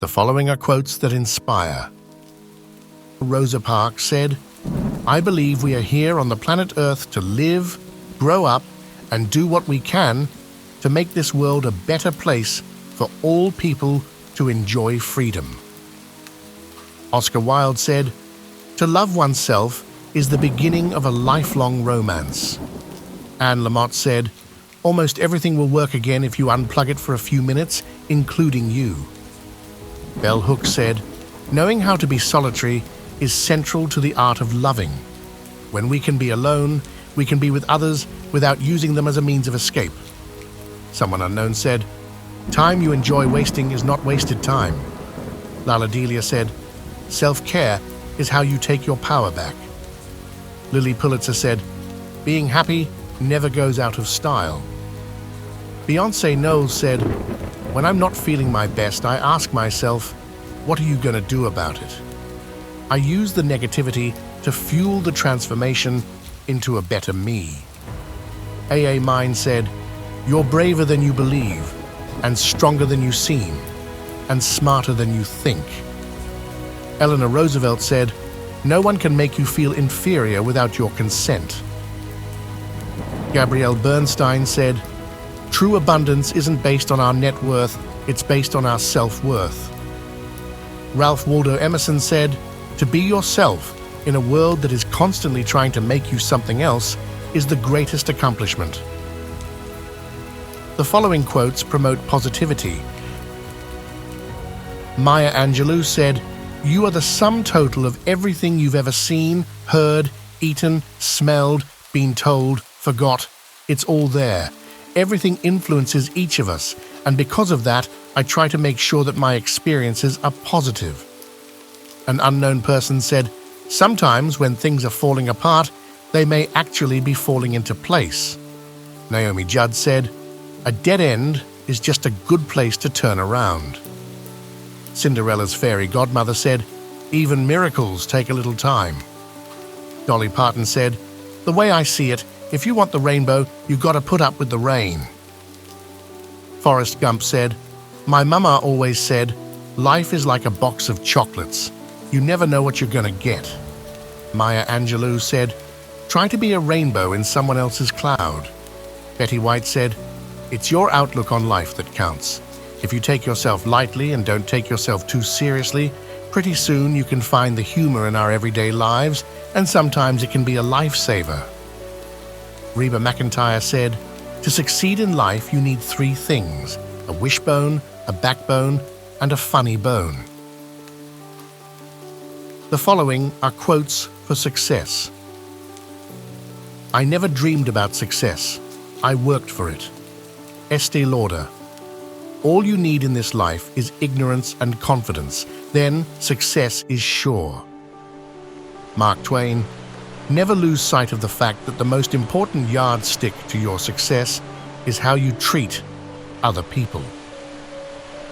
The following are quotes that inspire. Rosa Parks said, "I believe we are here on the planet Earth to live, grow up, and do what we can to make this world a better place for all people to enjoy freedom." Oscar Wilde said, "To love oneself is the beginning of a lifelong romance." Anne Lamott said, "Almost everything will work again if you unplug it for a few minutes, including you." Bell Hooks said, "Knowing how to be solitary is central to the art of loving. When we can be alone, we can be with others without using them as a means of escape." Someone unknown said, "Time you enjoy wasting is not wasted time." Lala Delia said, "Self-care is how you take your power back." Lily Pulitzer said, "Being happy never goes out of style." Beyonce Knowles said, "When I'm not feeling my best, I ask myself, what are you going to do about it? I use the negativity to fuel the transformation into a better me." A.A. Mine said, "You're braver than you believe, and stronger than you seem, and smarter than you think." Eleanor Roosevelt said, "No one can make you feel inferior without your consent." Gabrielle Bernstein said, "True abundance isn't based on our net worth, it's based on our self-worth." Ralph Waldo Emerson said, "To be yourself in a world that is constantly trying to make you something else is the greatest accomplishment." The following quotes promote positivity. Maya Angelou said, "You are the sum total of everything you've ever seen, heard, eaten, smelled, been told, forgot. It's all there. Everything influences each of us, and because of that, I try to make sure that my experiences are positive." An unknown person said, "Sometimes when things are falling apart, they may actually be falling into place." Naomi Judd said, "A dead end is just a good place to turn around." Cinderella's fairy godmother said, "Even miracles take a little time." Dolly Parton said, "The way I see it, if you want the rainbow, you've got to put up with the rain." Forrest Gump said, "My mama always said, life is like a box of chocolates. You never know what you're going to get." Maya Angelou said, "Try to be a rainbow in someone else's cloud." Betty White said, "It's your outlook on life that counts. If you take yourself lightly and don't take yourself too seriously, pretty soon you can find the humor in our everyday lives, and sometimes it can be a lifesaver." Reba McEntire said, "To succeed in life, you need 3 things: a wishbone, a backbone, and a funny bone." The following are quotes for success. "I never dreamed about success. I worked for it." Estee Lauder. "All you need in this life is ignorance and confidence. Then success is sure." Mark Twain. "Never lose sight of the fact that the most important yardstick to your success is how you treat other people."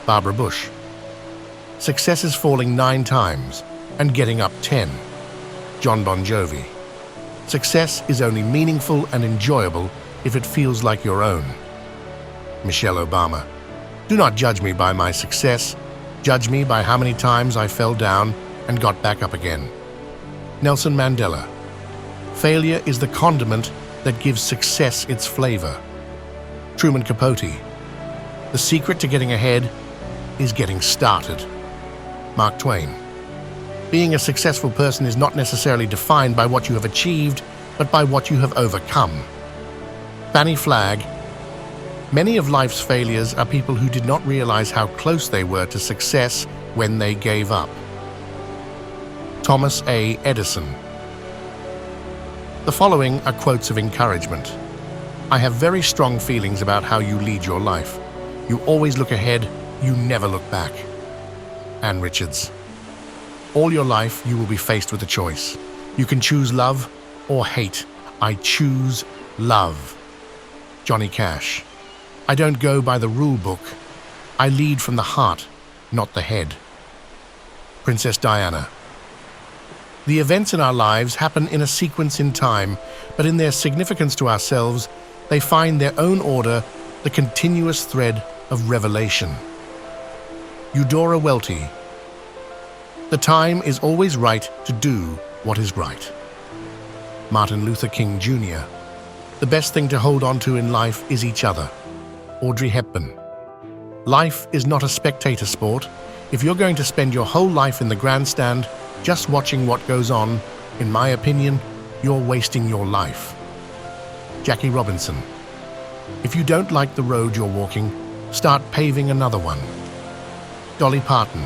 Barbara Bush. "Success is falling 9 times and getting up 10. John Bon Jovi. "Success is only meaningful and enjoyable if it feels like your own." Michelle Obama. "Do not judge me by my success. Judge me by how many times I fell down and got back up again." Nelson Mandela. "Failure is the condiment that gives success its flavor." Truman Capote. "The secret to getting ahead is getting started." Mark Twain. "Being a successful person is not necessarily defined by what you have achieved, but by what you have overcome." Fanny Flagg. "Many of life's failures are people who did not realize how close they were to success when they gave up." Thomas A. Edison. The following are quotes of encouragement. "I have very strong feelings about how you lead your life. You always look ahead, you never look back." Ann Richards. "All your life you will be faced with a choice. You can choose love or hate. I choose love." Johnny Cash. "I don't go by the rule book. I lead from the heart, not the head." Princess Diana. "The events in our lives happen in a sequence in time, but in their significance to ourselves, they find their own order, the continuous thread of revelation." Eudora Welty. The time is always right to do what is right. Martin Luther King Jr. The best thing to hold on to in life is each other. Audrey Hepburn. Life is not a spectator sport. If you're going to spend your whole life in the grandstand just watching what goes on, in my opinion, you're wasting your life. Jackie Robinson. If you don't like the road you're walking, start paving another one. Dolly Parton.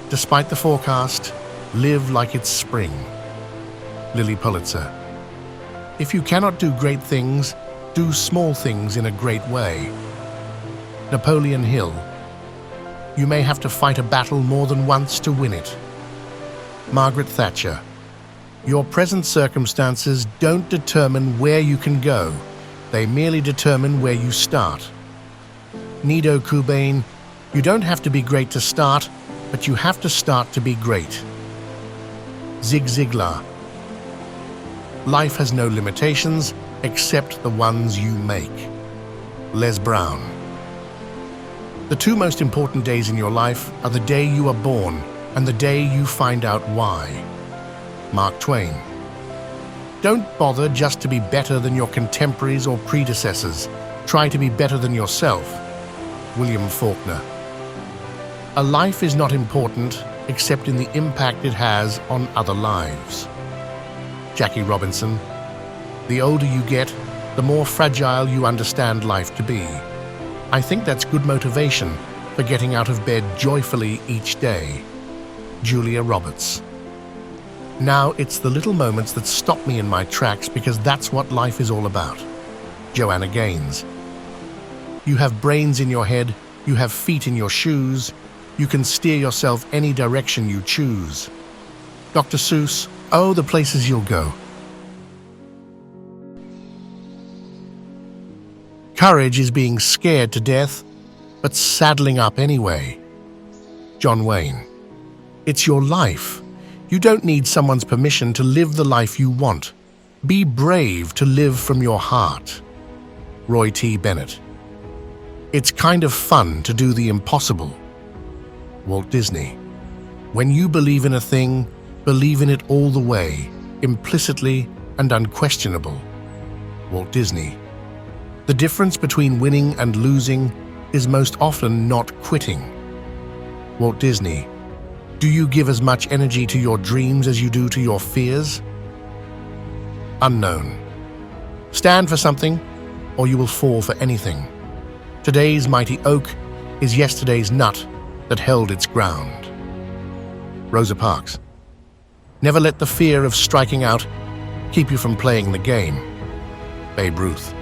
Despite the forecast, live like it's spring. Lily Pulitzer. If you cannot do great things, do small things in a great way. Napoleon Hill. You may have to fight a battle more than once to win it. Margaret Thatcher. Your present circumstances don't determine where you can go. They merely determine where you start. Nido Qubein. You don't have to be great to start, but you have to start to be great. Zig Ziglar. Life has no limitations except the ones you make. Les Brown. The two most important days in your life are the day you are born and the day you find out why. Mark Twain. Don't bother just to be better than your contemporaries or predecessors. Try to be better than yourself. William Faulkner. A life is not important except in the impact it has on other lives. Jackie Robinson. The older you get, the more fragile you understand life to be. I think that's good motivation for getting out of bed joyfully each day. Julia Roberts. Now it's the little moments that stop me in my tracks because that's what life is all about. Joanna Gaines. You have brains in your head, you have feet in your shoes, you can steer yourself any direction you choose. Dr. Seuss. Oh, the places you'll go. Courage is being scared to death, but saddling up anyway. John Wayne. It's your life. You don't need someone's permission to live the life you want. Be brave to live from your heart. Roy T. Bennett. It's kind of fun to do the impossible. Walt Disney. When you believe in a thing, believe in it all the way, implicitly and unquestionable. Walt Disney. The difference between winning and losing is most often not quitting. Walt Disney. Do you give as much energy to your dreams as you do to your fears? Unknown. Stand for something, or you will fall for anything. Today's mighty oak is yesterday's nut that held its ground. Rosa Parks. Never let the fear of striking out keep you from playing the game. Babe Ruth.